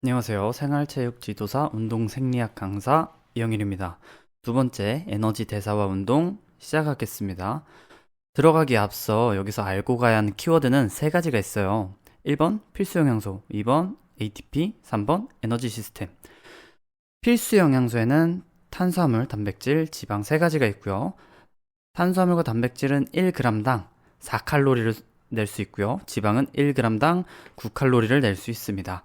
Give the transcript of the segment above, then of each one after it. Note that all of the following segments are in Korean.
안녕하세요. 생활체육 지도사 운동 생리학 강사 이영일입니다. 두 번째 에너지 대사와 운동 시작하겠습니다. 들어가기에 앞서 여기서 알고 가야 하는 키워드는 세 가지가 있어요. 1번 필수 영양소, 2번 ATP, 3번 에너지 시스템. 필수 영양소에는 탄수화물, 단백질, 지방 세 가지가 있고요. 탄수화물과 단백질은 1g당 4칼로리를 낼 수 있고요. 지방은 1g당 9칼로리를 낼 수 있습니다.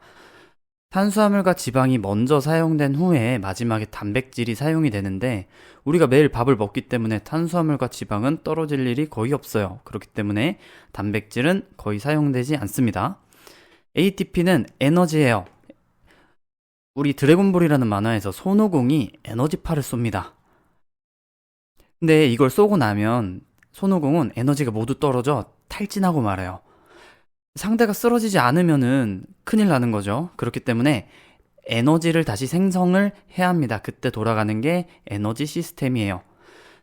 탄수화물과 지방이 먼저 사용된 후에 마지막에 단백질이 사용이 되는데 우리가 매일 밥을 먹기 때문에 탄수화물과 지방은 떨어질 일이 거의 없어요. 그렇기 때문에 단백질은 거의 사용되지 않습니다. ATP는 에너지예요. 우리 드래곤볼이라는 만화에서 손오공이 에너지파를 쏩니다. 근데 이걸 쏘고 나면 손오공은 에너지가 모두 떨어져 탈진하고 말아요. 상대가 쓰러지지 않으면은 큰일 나는 거죠. 그렇기 때문에 에너지를 다시 생성을 해야 합니다. 그때 돌아가는 게 에너지 시스템이에요.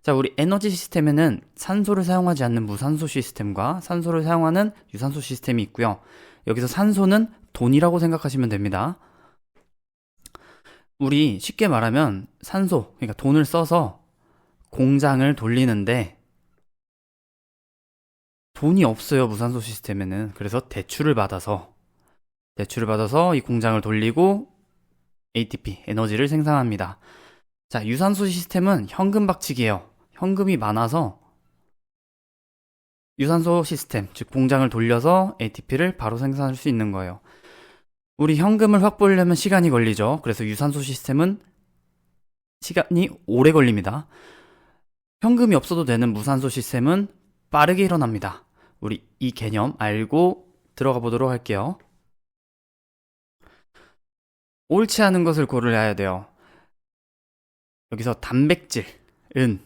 자, 우리 에너지 시스템에는 산소를 사용하지 않는 무산소 시스템과 산소를 사용하는 유산소 시스템이 있고요. 여기서 산소는 돈이라고 생각하시면 됩니다. 우리 쉽게 말하면 산소, 그러니까 돈을 써서 공장을 돌리는데 돈이 없어요, 무산소 시스템에는. 그래서 대출을 받아서 이 공장을 돌리고 ATP, 에너지를 생산합니다. 자, 유산소 시스템은 현금 박치기예요. 현금이 많아서 유산소 시스템, 즉 공장을 돌려서 ATP를 바로 생산할 수 있는 거예요. 우리 현금을 확보하려면 시간이 걸리죠. 그래서 유산소 시스템은 시간이 오래 걸립니다. 현금이 없어도 되는 무산소 시스템은 빠르게 일어납니다. 우리 이 개념 알고 들어가 보도록 할게요. 옳지 않은 것을 고려해야 돼요. 여기서 단백질은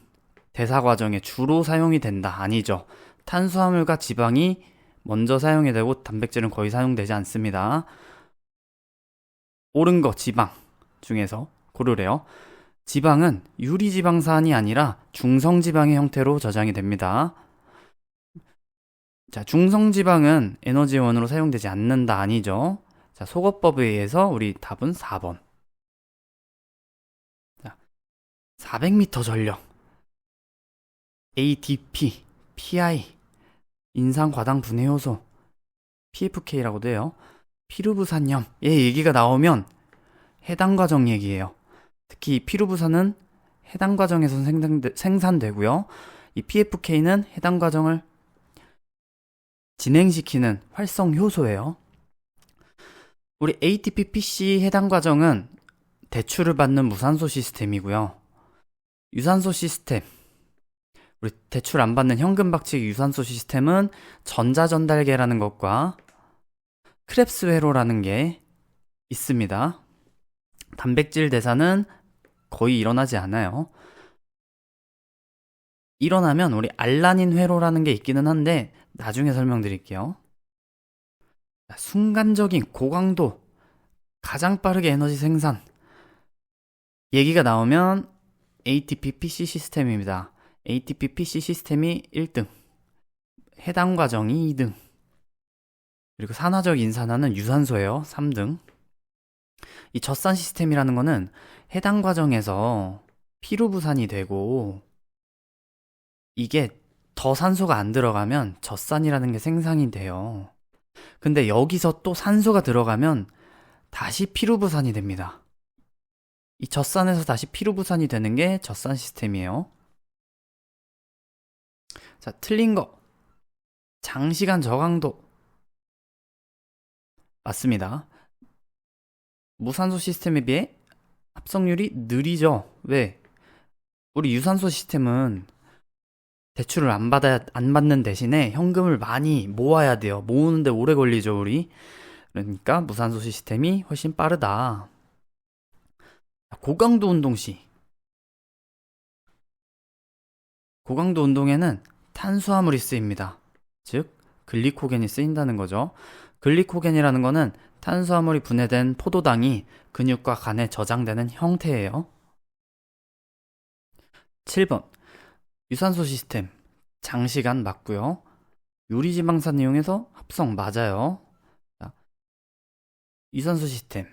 대사 과정에 주로 사용이 된다. 아니죠. 탄수화물과 지방이 먼저 사용이 되고 단백질은 거의 사용되지 않습니다. 옳은 거 지방 중에서 고르래요. 지방은 유리지방산이 아니라 중성지방의 형태로 저장이 됩니다. 자, 중성지방은 에너지원으로 사용되지 않는다. 아니죠. 자, 소거법에 의해서 우리 답은 4번. 자, 400m 전력. ADP, PI, 인상과당 분해효소, PFK라고도 해요. 피루부산염. 얘 얘기가 나오면 해당 과정 얘기예요. 특히 피루부산은 해당 과정에서 생산되고요. 이 PFK는 해당 과정을 진행시키는 활성 효소예요. 우리 ATP-PC 해당 과정은 대출을 받는 무산소 시스템이고요. 유산소 시스템, 우리 대출 안 받는 현금 박치기 유산소 시스템은 전자전달계라는 것과 크랩스 회로라는 게 있습니다. 단백질 대사는 거의 일어나지 않아요. 일어나면 우리 알라닌 회로라는 게 있기는 한데 나중에 설명드릴게요. 순간적인 고강도 가장 빠르게 에너지 생산 얘기가 나오면 ATP-PC 시스템입니다. ATP-PC 시스템이 1등, 해당 과정이 2등, 그리고 산화적 인산화는 유산소예요. 3등. 이 젖산 시스템이라는 거는 해당 과정에서 피루부산이 되고 이게 더 산소가 안 들어가면 젖산이라는 게 생산이 돼요. 근데 여기서 또 산소가 들어가면 다시 피루부산이 됩니다. 이 젖산에서 다시 피루부산이 되는 게 젖산 시스템이에요. 자, 틀린 거. 장시간 저강도. 맞습니다. 무산소 시스템에 비해 합성률이 느리죠. 왜? 우리 유산소 시스템은 대출을 안 받는 대신에 현금을 많이 모아야 돼요. 모으는데 오래 걸리죠, 우리. 그러니까 무산소 시스템이 훨씬 빠르다. 고강도 운동 시. 고강도 운동에는 탄수화물이 쓰입니다. 즉, 글리코겐이 쓰인다는 거죠. 글리코겐이라는 거는 탄수화물이 분해된 포도당이 근육과 간에 저장되는 형태예요. 7번. 유산소 시스템. 장시간 맞고요. 유리지방산 이용해서 합성 맞아요. 자, 유산소 시스템.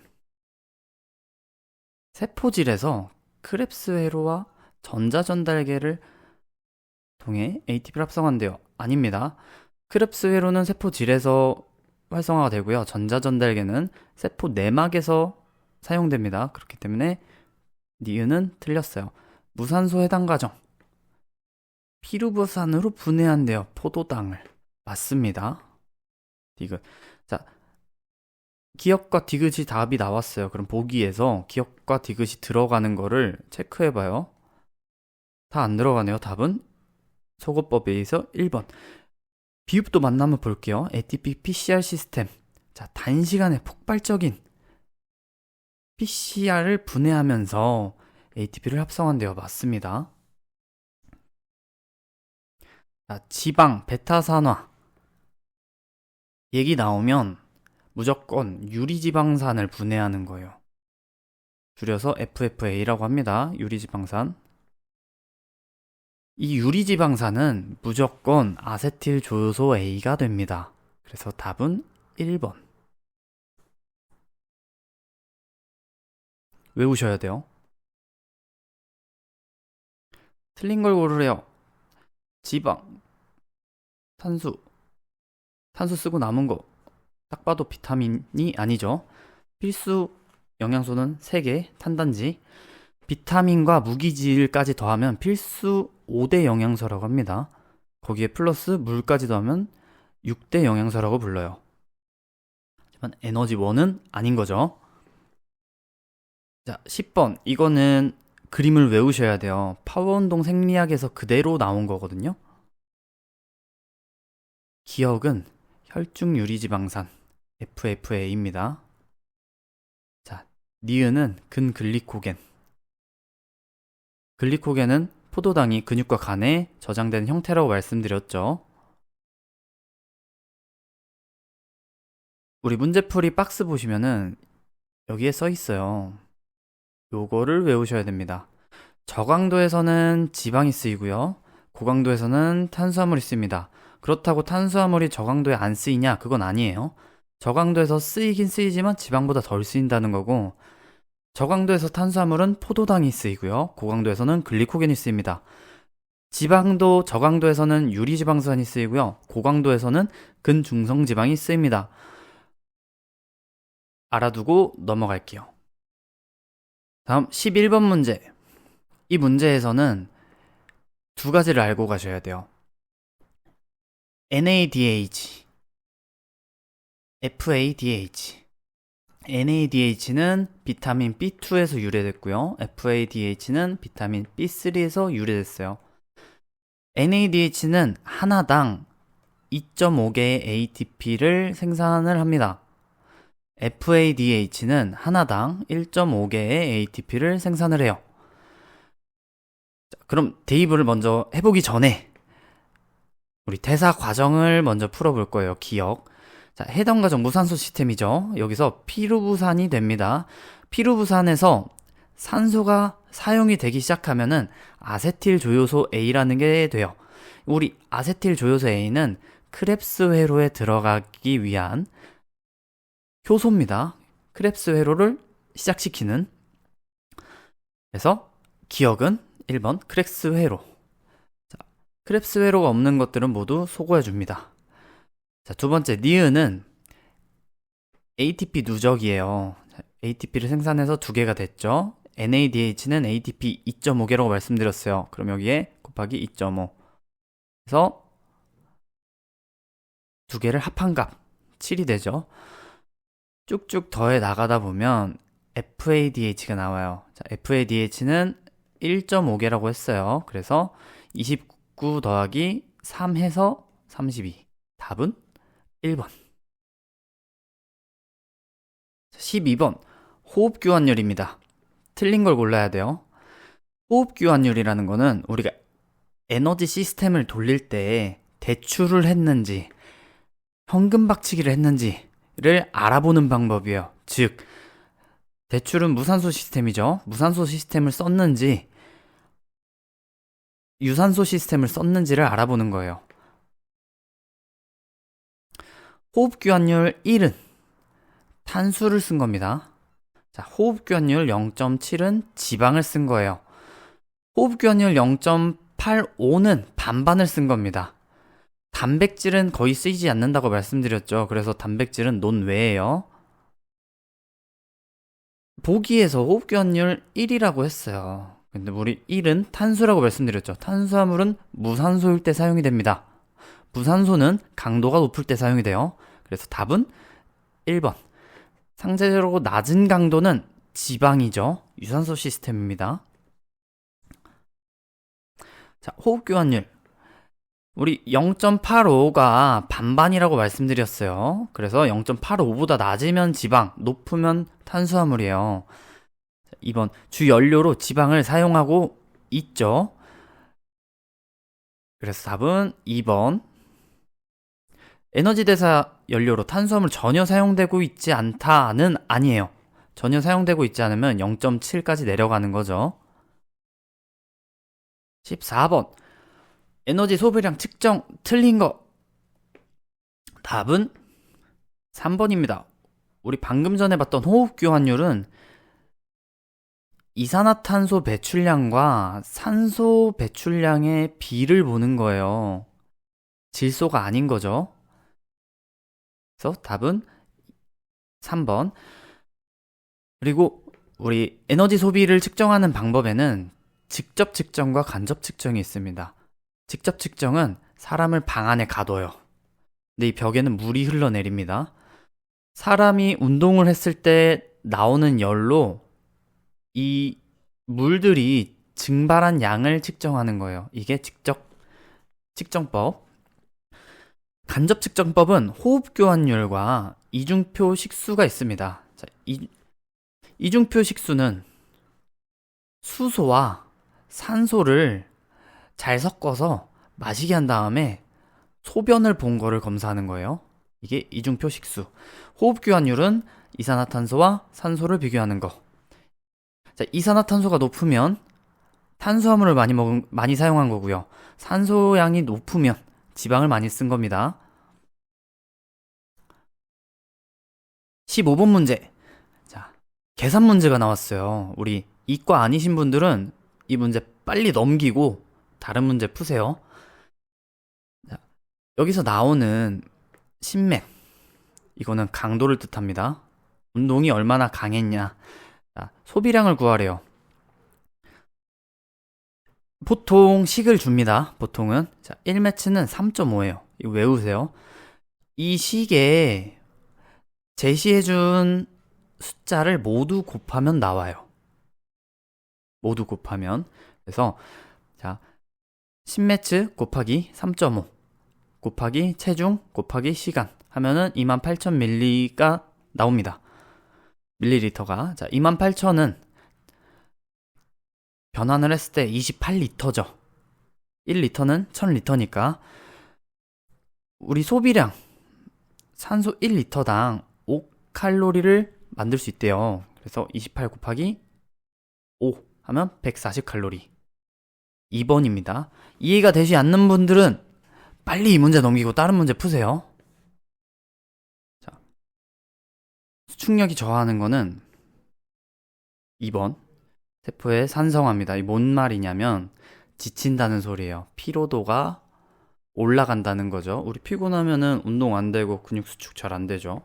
세포질에서 크렙스 회로와 전자전달계를 통해 ATP를 합성한대요. 아닙니다. 크렙스 회로는 세포질에서 활성화가 되고요. 전자전달계는 세포 내막에서 사용됩니다. 그렇기 때문에 니은은 틀렸어요. 무산소 해당 과정. 피루부산으로 분해한대요. 포도당을. 맞습니다. 디귿. 자, 기억과 디귿이 답이 나왔어요. 그럼 보기에서 기억과 디귿이 들어가는 거를 체크해봐요. 다 안 들어가네요. 답은 소거법에 의해서 1번. 비읍도 만나면 볼게요. ATP PCR 시스템. 자, 단시간에 폭발적인 PCR을 분해하면서 ATP를 합성한대요. 맞습니다. 자, 지방, 베타산화. 얘기 나오면 무조건 유리지방산을 분해하는 거예요. 줄여서 FFA라고 합니다. 유리지방산. 이 유리지방산은 무조건 아세틸 조효소 A가 됩니다. 그래서 답은 1번. 외우셔야 돼요. 틀린 걸 고르래요. 지방, 탄수 쓰고 남은 거 딱 봐도 비타민이 아니죠. 필수 영양소는 3개, 탄단지. 비타민과 무기질까지 더하면 필수 5대 영양소라고 합니다. 거기에 플러스 물까지 더하면 6대 영양소라고 불러요. 하지만 에너지1은 아닌 거죠. 자, 10번. 이거는 그림을 외우셔야 돼요. 파워운동 생리학에서 그대로 나온 거거든요. 기억은 혈중 유리지방산 FFA입니다. 자, 니은은 근글리코겐. 글리코겐은 포도당이 근육과 간에 저장된 형태라고 말씀드렸죠. 우리 문제풀이 박스 보시면은 여기에 써 있어요. 요거를 외우셔야 됩니다. 저강도에서는 지방이 쓰이고요. 고강도에서는 탄수화물이 쓰입니다. 그렇다고 탄수화물이 저강도에 안 쓰이냐? 그건 아니에요. 저강도에서 쓰이긴 쓰이지만 지방보다 덜 쓰인다는 거고, 저강도에서 탄수화물은 포도당이 쓰이고요. 고강도에서는 글리코겐이 쓰입니다. 지방도 저강도에서는 유리지방산이 쓰이고요. 고강도에서는 근중성지방이 쓰입니다. 알아두고 넘어갈게요. 다음 11번 문제. 이 문제에서는 두 가지를 알고 가셔야 돼요. NADH, FADH. NADH는 비타민 B2에서 유래됐고요. FADH는 비타민 B3에서 유래됐어요. NADH는 하나당 2.5개의 ATP를 생산을 합니다. FADH는 하나당 1.5개의 ATP를 생산을 해요. 자, 그럼 대입을 먼저 해보기 전에 우리 대사 과정을 먼저 풀어볼 거예요. 기억. 자, 해당 과정 무산소 시스템이죠. 여기서 피루부산이 됩니다. 피루부산에서 산소가 사용이 되기 시작하면은 아세틸 조효소 A라는 게 돼요. 우리 아세틸 조효소 A는 크렙스 회로에 들어가기 위한 효소입니다. 크렙스 회로를 시작시키는. 그래서 기억은 1번 크렙스 회로. 자, 크렙스 회로가 없는 것들은 모두 소거해 줍니다. 자, 두 번째 니은은 ATP 누적이에요. ATP를 생산해서 두 개가 됐죠. NADH는 ATP 2.5개라고 말씀드렸어요. 그럼 여기에 곱하기 2.5. 그래서 두 개를 합한 값 7이 되죠. 쭉쭉 더해 나가다 보면 FADH가 나와요. 자, FADH는 1.5개라고 했어요. 그래서 29 더하기 3 해서 32. 답은 1번. 12번. 호흡교환율입니다. 틀린 걸 골라야 돼요. 호흡교환율이라는 거는 우리가 에너지 시스템을 돌릴 때 대출을 했는지 현금 박치기를 했는지를 알아보는 방법이에요. 즉, 대출은 무산소 시스템이죠. 무산소 시스템을 썼는지 유산소 시스템을 썼는지를 알아보는 거예요. 호흡교환율 1은 탄수를 쓴 겁니다. 자, 호흡기환율 0.7은 지방을 쓴 거예요. 호흡기환율 0.85는 반반을 쓴 겁니다. 단백질은 거의 쓰이지 않는다고 말씀드렸죠. 그래서 단백질은 논외예요. 보기에서 호흡기환율 1이라고 했어요. 근데 우리 1은 탄수라고 말씀드렸죠. 탄수화물은 무산소일 때 사용이 됩니다. 무산소는 강도가 높을 때 사용이 돼요. 그래서 답은 1번. 상대적으로 낮은 강도는 지방이죠. 유산소 시스템입니다. 자, 호흡기환율. 우리 0.85가 반반이라고 말씀드렸어요. 그래서 0.85보다 낮으면 지방, 높으면 탄수화물이에요. 2번, 주 연료로 지방을 사용하고 있죠. 그래서 답은 2번. 에너지 대사 연료로 탄수화물 전혀 사용되고 있지 않다는 아니에요. 전혀 사용되고 있지 않으면 0.7까지 내려가는 거죠. 14번. 에너지 소비량 측정 틀린 거. 답은 3번입니다. 우리 방금 전에 봤던 호흡교환율은 이산화탄소 배출량과 산소 배출량의 비를 보는 거예요. 질소가 아닌 거죠. 그래서 답은 3번. 그리고 우리 에너지 소비를 측정하는 방법에는 직접 측정과 간접 측정이 있습니다. 직접 측정은 사람을 방 안에 가둬요. 근데 이 벽에는 물이 흘러내립니다. 사람이 운동을 했을 때 나오는 열로 이 물들이 증발한 양을 측정하는 거예요. 이게 직접 측정법. 간접 측정법은 호흡교환율과 이중표 식수가 있습니다. 자, 이중표 식수는 수소와 산소를 잘 섞어서 마시게 한 다음에 소변을 본 거를 검사하는 거예요. 이게 이중표 식수. 호흡교환율은 이산화탄소와 산소를 비교하는 거. 자, 이산화탄소가 높으면 탄수화물을 많이 사용한 거고요. 산소량이 높으면 지방을 많이 쓴 겁니다. 15번 문제. 자, 계산 문제가 나왔어요. 우리 이과 아니신 분들은 이 문제 빨리 넘기고 다른 문제 푸세요. 자, 여기서 나오는 심맥. 이거는 강도를 뜻합니다. 운동이 얼마나 강했냐. 자, 소비량을 구하래요. 보통 식을 줍니다. 보통은. 자, 1매치는 3.5예요. 이거 외우세요. 이 식에 제시해준 숫자를 모두 곱하면 나와요. 모두 곱하면. 그래서 자, 10매치 곱하기 3.5 곱하기 체중 곱하기 시간 하면은 28,000ml가 나옵니다. 밀리리터가. 자, 28,000은 변환을 했을 때 28리터죠. 1리터는 1000리터니까 우리 소비량 산소 1리터당 5칼로리를 만들 수 있대요. 그래서 28 곱하기 5 하면 140칼로리. 2번입니다. 이해가 되지 않는 분들은 빨리 이 문제 넘기고 다른 문제 푸세요. 자, 수축력이 저하하는 거는 2번. 세포의 산성화입니다. 이 뭔 말이냐면 지친다는 소리예요. 피로도가 올라간다는 거죠. 우리 피곤하면은 운동 안 되고 근육 수축 잘 안 되죠.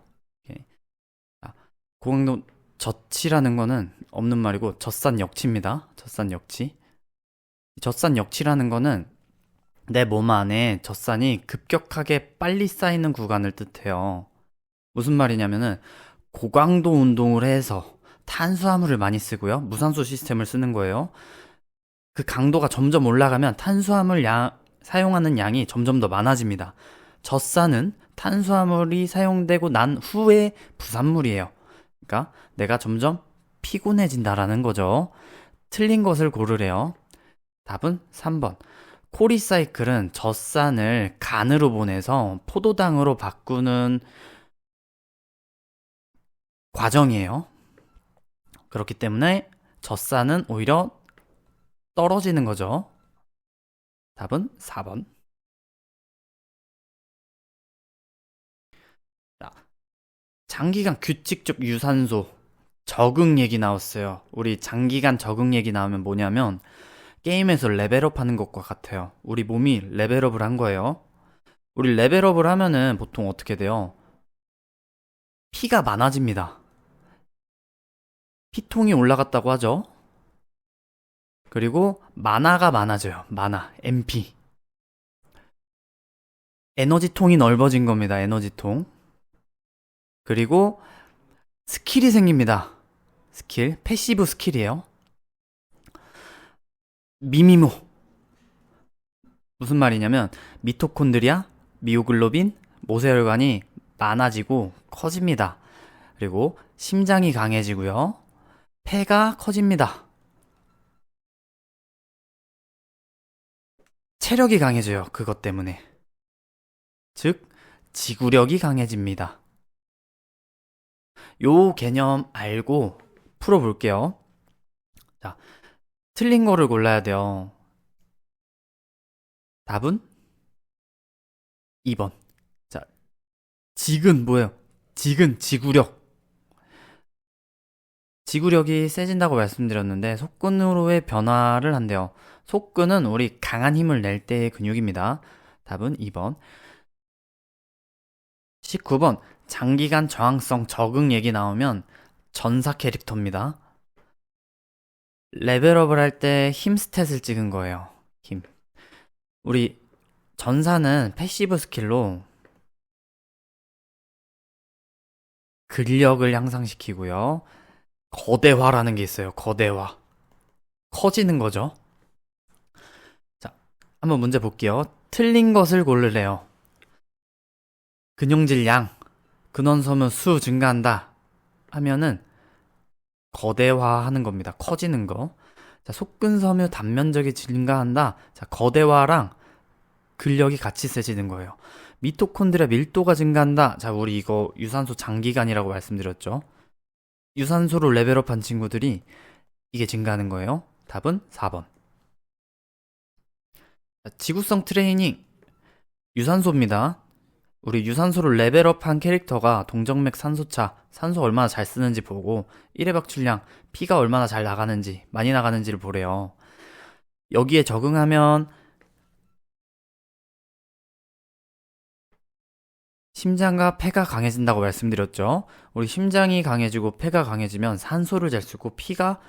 고강도 젖치라는 거는 없는 말이고 젖산 역치입니다. 젖산 역치. 젖산 역치라는 거는 내 몸 안에 젖산이 급격하게 빨리 쌓이는 구간을 뜻해요. 무슨 말이냐면은 고강도 운동을 해서 탄수화물을 많이 쓰고요. 무산소 시스템을 쓰는 거예요. 그 강도가 점점 올라가면 탄수화물 사용하는 양이 점점 더 많아집니다. 젖산은 탄수화물이 사용되고 난 후의 부산물이에요. 그러니까 내가 점점 피곤해진다라는 거죠. 틀린 것을 고르래요. 답은 3번. 코리사이클은 젖산을 간으로 보내서 포도당으로 바꾸는 과정이에요. 그렇기 때문에 젖산은 오히려 떨어지는 거죠. 답은 4번. 자, 장기간 규칙적 유산소. 적응 얘기 나왔어요. 우리 장기간 적응 얘기 나오면 뭐냐면 게임에서 레벨업 하는 것과 같아요. 우리 몸이 레벨업을 한 거예요. 우리 레벨업을 하면은 보통 어떻게 돼요? 피가 많아집니다. 피통이 올라갔다고 하죠. 그리고 마나가 많아져요. 마나, MP. 에너지통이 넓어진 겁니다. 에너지통. 그리고 스킬이 생깁니다. 스킬, 패시브 스킬이에요. 미미모. 무슨 말이냐면 미토콘드리아, 미오글로빈, 모세혈관이 많아지고 커집니다. 그리고 심장이 강해지고요. 폐가 커집니다. 체력이 강해져요. 그것 때문에. 즉, 지구력이 강해집니다. 요 개념 알고 풀어볼게요. 자, 틀린 거를 골라야 돼요. 답은 2번. 자, 직은 뭐예요? 직은 지구력. 지구력이 세진다고 말씀드렸는데 속근으로의 변화를 한대요. 속근은 우리 강한 힘을 낼 때의 근육입니다. 답은 2번. 19번. 장기간 저항성 적응 얘기 나오면 전사 캐릭터입니다. 레벨업을 할 때 힘 스탯을 찍은 거예요. 힘. 우리 전사는 패시브 스킬로 근력을 향상시키고요. 거대화라는 게 있어요. 거대화. 커지는 거죠. 자, 한번 문제 볼게요. 틀린 것을 고르래요. 근용질 양, 근원섬유 수 증가한다 하면은 거대화하는 겁니다. 커지는 거. 자, 속근섬유 단면적이 증가한다. 자, 거대화랑 근력이 같이 세지는 거예요. 미토콘드리아 밀도가 증가한다. 자, 우리 이거 유산소 장기간이라고 말씀드렸죠. 유산소로 레벨업한 친구들이 이게 증가하는 거예요. 답은 4번. 자, 지구성 트레이닝 유산소입니다. 우리 유산소를 레벨업한 캐릭터가 동정맥 산소차, 산소 얼마나 잘 쓰는지 보고 1회박 출량, 피가 얼마나 잘 나가는지, 많이 나가는지를 보래요. 여기에 적응하면 심장과 폐가 강해진다고 말씀드렸죠. 우리 심장이 강해지고 폐가 강해지면 산소를 잘 쓰고 피가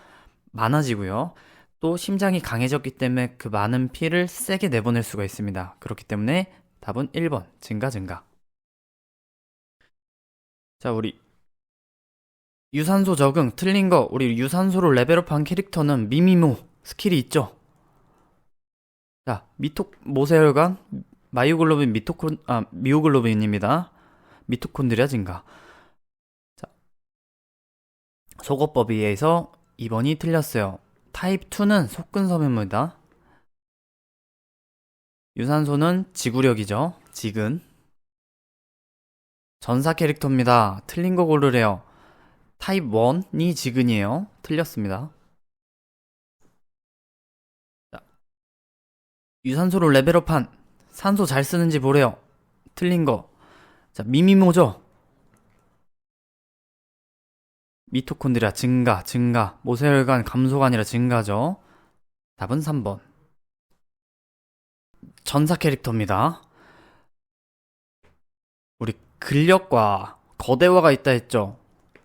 많아지고요. 또 심장이 강해졌기 때문에 그 많은 피를 세게 내보낼 수가 있습니다. 그렇기 때문에 답은 1번, 증가. 자, 우리 유산소 적응 틀린 거. 우리 유산소로 레벨업한 캐릭터는 미미모 스킬이 있죠. 자, 모세혈관 마이오글로빈 미오글로빈입니다. 미토콘드리아 증가. 자, 속어법에 의해서 2번이 틀렸어요. 타입 2는 속근섬유입니다. 유산소는 지구력이죠. 지근. 전사 캐릭터입니다. 틀린 거 고르래요. 타입 1이 지근이에요. 틀렸습니다. 자, 유산소로 레벨업한 산소 잘 쓰는지 보래요. 틀린 거. 자, 미미모죠. 미토콘드리아 증가. 모세혈관 감소가 아니라 증가죠. 답은 3번. 전사 캐릭터입니다. 우리 근력과 거대화가 있다 했죠.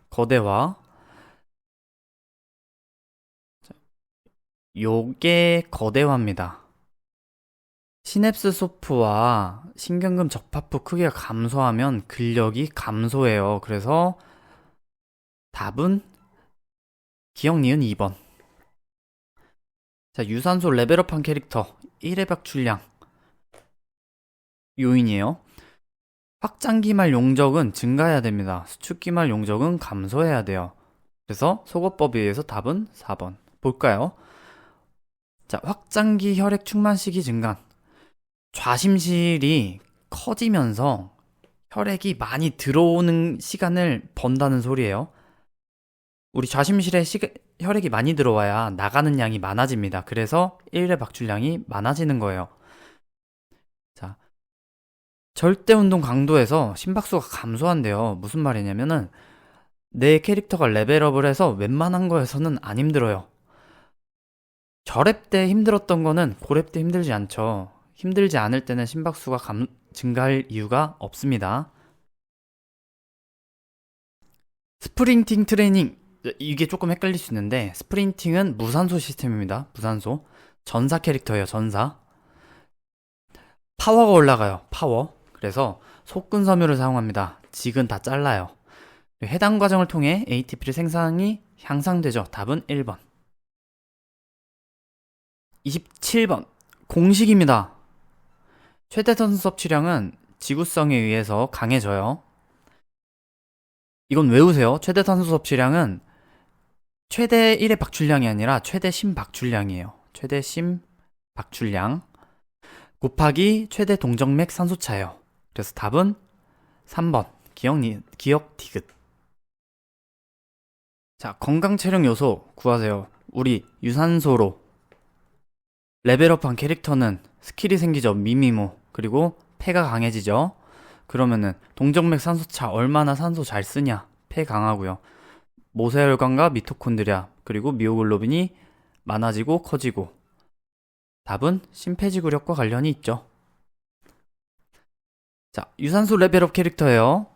거대화. 요게 거대화입니다. 시냅스 소프와 신경근 적파부 크기가 감소하면 근력이 감소해요. 그래서 답은 기억 니은 2번. 자, 유산소 레벨업한 캐릭터 1회박 출량 요인이에요. 확장기말 용적은 증가해야 됩니다. 수축기말 용적은 감소해야 돼요. 그래서 속어법에 의해서 답은 4번. 볼까요? 자, 확장기 혈액 충만 시기 증가. 좌심실이 커지면서 혈액이 많이 들어오는 시간을 번다는 소리예요. 우리 좌심실에 혈액이 많이 들어와야 나가는 양이 많아집니다. 그래서 1회 박출량이 많아지는 거예요. 자, 절대 운동 강도에서 심박수가 감소한대요. 무슨 말이냐면은 내 캐릭터가 레벨업을 해서 웬만한 거에서는 안 힘들어요. 저랩 때 힘들었던 거는 고랩 때 힘들지 않죠. 힘들지 않을 때는 심박수가 증가할 이유가 없습니다. 스프린팅 트레이닝, 이게 조금 헷갈릴 수 있는데 스프린팅은 무산소 시스템입니다. 무산소. 전사 캐릭터예요. 전사. 파워가 올라가요. 파워. 그래서 속근 섬유를 사용합니다. 직은 다 잘라요. 해당 과정을 통해 ATP를 생산이 향상되죠. 답은 1번. 27번. 공식입니다. 최대 선수 섭취량은 지구성에 의해서 강해져요. 이건 외우세요. 최대 탄소 섭취량은 최대 1의 박출량이 아니라 최대 심박출량이에요. 최대 심박출량 곱하기 최대 동정맥 산소차예요. 그래서 답은 3번. 기억 디귿. 자, 건강 체력 요소 구하세요. 우리 유산소로 레벨업한 캐릭터는 스킬이 생기죠. 미미모. 그리고 폐가 강해지죠. 그러면은 동정맥 산소차 얼마나 산소 잘 쓰냐. 폐 강하고요. 모세혈관과 미토콘드리아 그리고 미오글로빈이 많아지고 커지고. 답은 심폐지구력과 관련이 있죠. 자, 유산소 레벨업 캐릭터예요.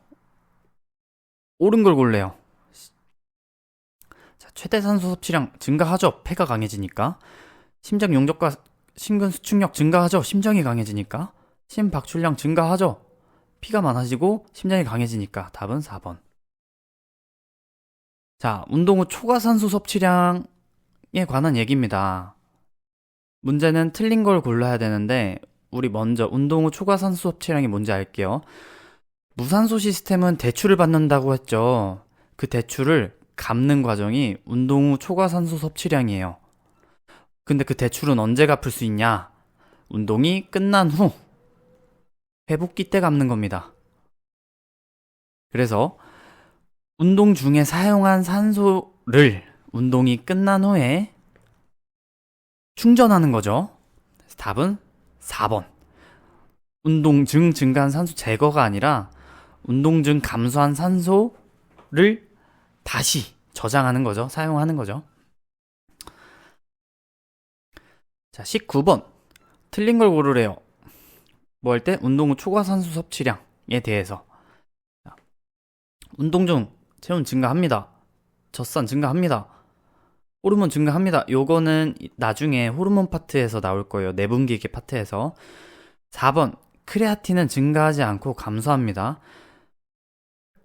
옳은 걸 골래요. 자, 최대 산소 섭취량 증가하죠. 폐가 강해지니까. 심장 용적과 심근 수축력 증가하죠. 심장이 강해지니까. 심박출량 증가하죠. 피가 많아지고 심장이 강해지니까. 답은 4번. 자, 운동 후 초과 산소 섭취량에 관한 얘기입니다. 문제는 틀린 걸 골라야 되는데 우리 먼저 운동 후 초과 산소 섭취량이 뭔지 알게요. 무산소 시스템은 대출을 받는다고 했죠. 그 대출을 갚는 과정이 운동 후 초과 산소 섭취량이에요. 근데 그 대출은 언제 갚을 수 있냐? 운동이 끝난 후 회복기 때 갚는 겁니다. 그래서 운동 중에 사용한 산소를 운동이 끝난 후에 충전하는 거죠. 답은 4번. 운동 중 증가한 산소 제거가 아니라 운동 중 감소한 산소를 다시 저장하는 거죠. 사용하는 거죠. 자, 19번. 틀린 걸 고르래요. 뭐 할 때? 운동 후 초과 산소 섭취량에 대해서. 자, 운동 중 체온 증가합니다. 젖산 증가합니다. 호르몬 증가합니다. 요거는 나중에 호르몬 파트에서 나올 거예요. 내분비계 파트에서. 4번. 크레아틴은 증가하지 않고 감소합니다.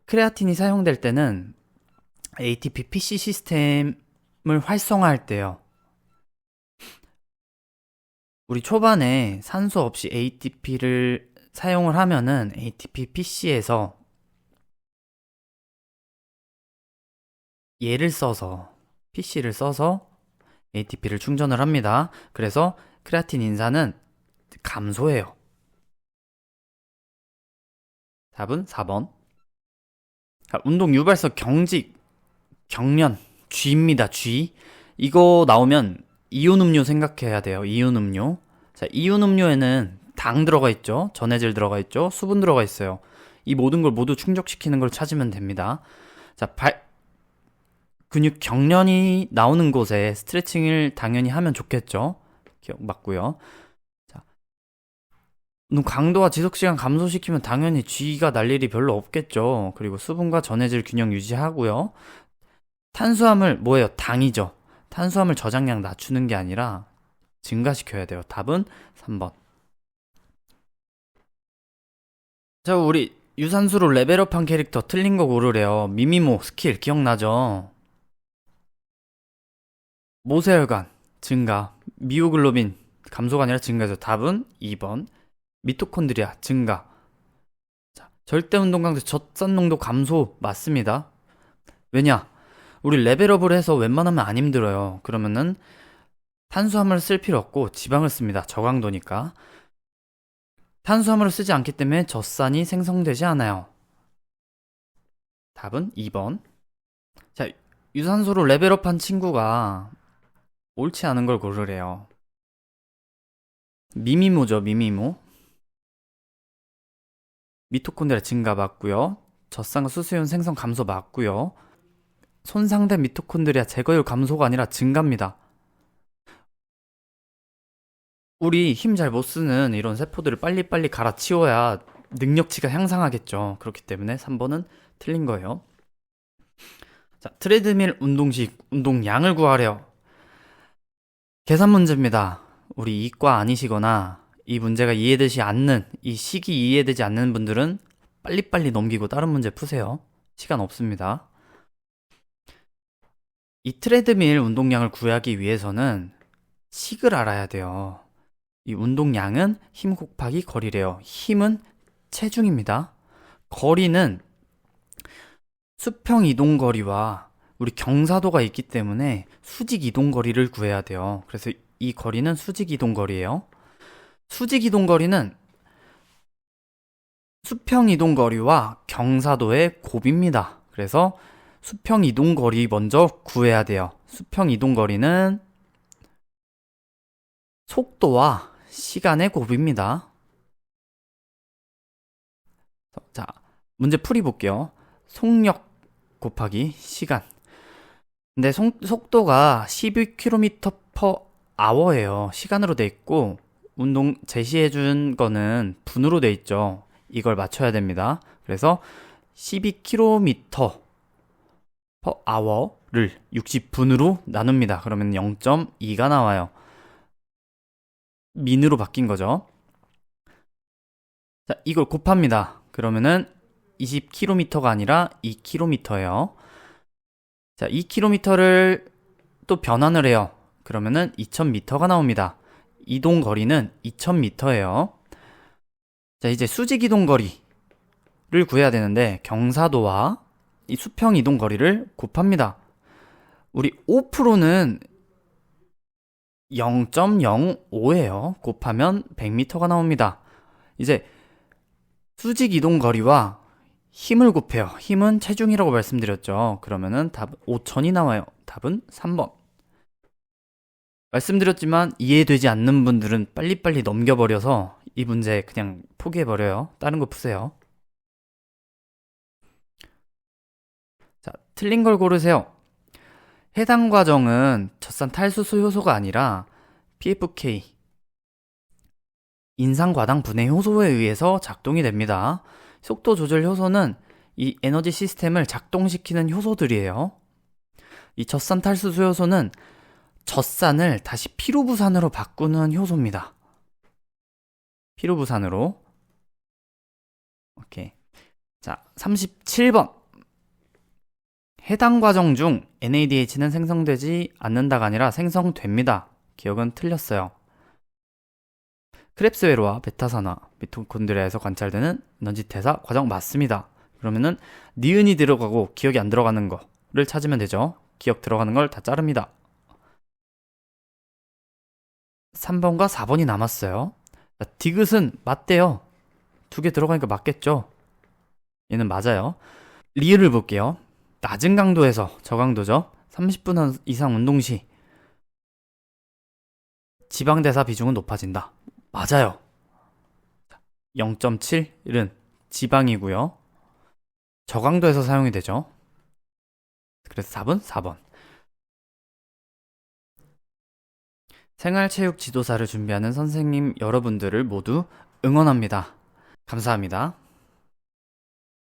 크레아틴이 사용될 때는 ATP PC 시스템을 활성화할 때요. 우리 초반에 산소 없이 ATP를 사용을 하면은 ATP PC에서 PC를 써서 ATP를 충전을 합니다. 그래서 크레아틴 인산은 감소해요. 답은 4번. 운동 유발성 경련, G입니다. G. 이거 나오면 이온 음료 생각해야 돼요. 이온 음료. 자, 이온 음료에는 당 들어가 있죠. 전해질 들어가 있죠. 수분 들어가 있어요. 이 모든 걸 모두 충족시키는 걸 찾으면 됩니다. 자, 근육 경련이 나오는 곳에 스트레칭을 당연히 하면 좋겠죠. 기억 맞고요. 자, 강도와 지속시간 감소시키면 당연히 G가 날 일이 별로 없겠죠. 그리고 수분과 전해질 균형 유지하고요. 탄수화물 뭐예요? 당이죠. 탄수화물 저장량 낮추는 게 아니라 증가시켜야 돼요. 답은 3번. 자, 우리 유산소로 레벨업한 캐릭터 틀린 거 고르래요. 미미모 스킬 기억나죠? 모세혈관 증가, 미오글로빈 감소가 아니라 증가죠. 답은 2번. 미토콘드리아 증가. 자, 절대 운동 강도 젖산 농도 감소 맞습니다. 왜냐? 우리 레벨업을 해서 웬만하면 안 힘들어요. 그러면은 탄수화물을 쓸 필요 없고 지방을 씁니다. 저강도니까. 탄수화물을 쓰지 않기 때문에 젖산이 생성되지 않아요. 답은 2번. 자, 유산소로 레벨업한 친구가 옳지 않은 걸 고르래요. 미미모죠, 미미모. 미토콘드리아 증가 맞고요. 젖산과 수소이온 생성 감소 맞고요. 손상된 미토콘드리아 제거율 감소가 아니라 증가입니다. 우리 힘 잘 못 쓰는 이런 세포들을 빨리빨리 갈아치워야 능력치가 향상하겠죠. 그렇기 때문에 3번은 틀린 거예요. 자, 트레드밀 운동식, 운동량을 구하래요. 계산 문제입니다. 우리 이과 아니시거나 이 문제가 이해되지 않는, 이 식이 이해되지 않는 분들은 빨리빨리 넘기고 다른 문제 푸세요. 시간 없습니다. 이 트레드밀 운동량을 구하기 위해서는 식을 알아야 돼요. 이 운동량은 힘 곱하기 거리래요. 힘은 체중입니다. 거리는 수평 이동 거리와 우리 경사도가 있기 때문에 수직 이동 거리를 구해야 돼요. 그래서 이 거리는 수직 이동 거리예요. 수직 이동 거리는 수평 이동 거리와 경사도의 곱입니다. 그래서 수평 이동 거리 먼저 구해야 돼요. 수평 이동 거리는 속도와 시간의 곱입니다. 자, 문제 풀이 볼게요. 속력 곱하기 시간. 근데 속도가 12km/h예요. 시간으로 돼 있고 운동 제시해 준 거는 분으로 돼 있죠. 이걸 맞춰야 됩니다. 그래서 12km/h를 60분으로 나눕니다. 그러면 0.2가 나와요. 민으로 바뀐 거죠. 자, 이걸 곱합니다. 그러면은 20km가 아니라 2km예요. 자, 2km를 또 변환을 해요. 그러면은 2000m가 나옵니다. 이동 거리는 2000m예요. 자, 이제 수직 이동 거리를 구해야 되는데 경사도와 이 수평 이동 거리를 곱합니다. 우리 5%는 0.05예요. 곱하면 100m가 나옵니다. 이제 수직 이동 거리와 힘을 곱해요. 힘은 체중이라고 말씀드렸죠. 그러면은 답은 5000이 나와요. 답은 3번. 말씀드렸지만 이해되지 않는 분들은 빨리빨리 넘겨버려서 이 문제 그냥 포기해버려요. 다른 거 푸세요. 자, 틀린 걸 고르세요. 해당 과정은 젖산 탈수소 효소가 아니라 PFK, 인상과당 분해 효소에 의해서 작동이 됩니다. 속도 조절 효소는 이 에너지 시스템을 작동시키는 효소들이에요. 이 젖산 탈수소 효소는 젖산을 다시 피로부산으로 바꾸는 효소입니다. 피로부산으로. 오케이. 자, 37번. 해당 과정 중 NADH는 생성되지 않는다가 아니라 생성됩니다. 기억은 틀렸어요. 크렙스 회로와 베타산화, 미토콘드리아에서 관찰되는 에너지 대사 과정 맞습니다. 그러면은 니은이 들어가고 기억이 안 들어가는 거를 찾으면 되죠. 기억 들어가는 걸 다 자릅니다. 3번과 4번이 남았어요. 자, 디귿은 맞대요. 2개 들어가니까 맞겠죠. 얘는 맞아요. 리을을 볼게요. 낮은 강도에서 저강도죠. 30분 이상 운동 시 지방대사 비중은 높아진다. 맞아요. 0.7은 지방이고요. 저강도에서 사용이 되죠. 그래서 답은 4번. 생활체육 지도사를 준비하는 선생님 여러분들을 모두 응원합니다. 감사합니다.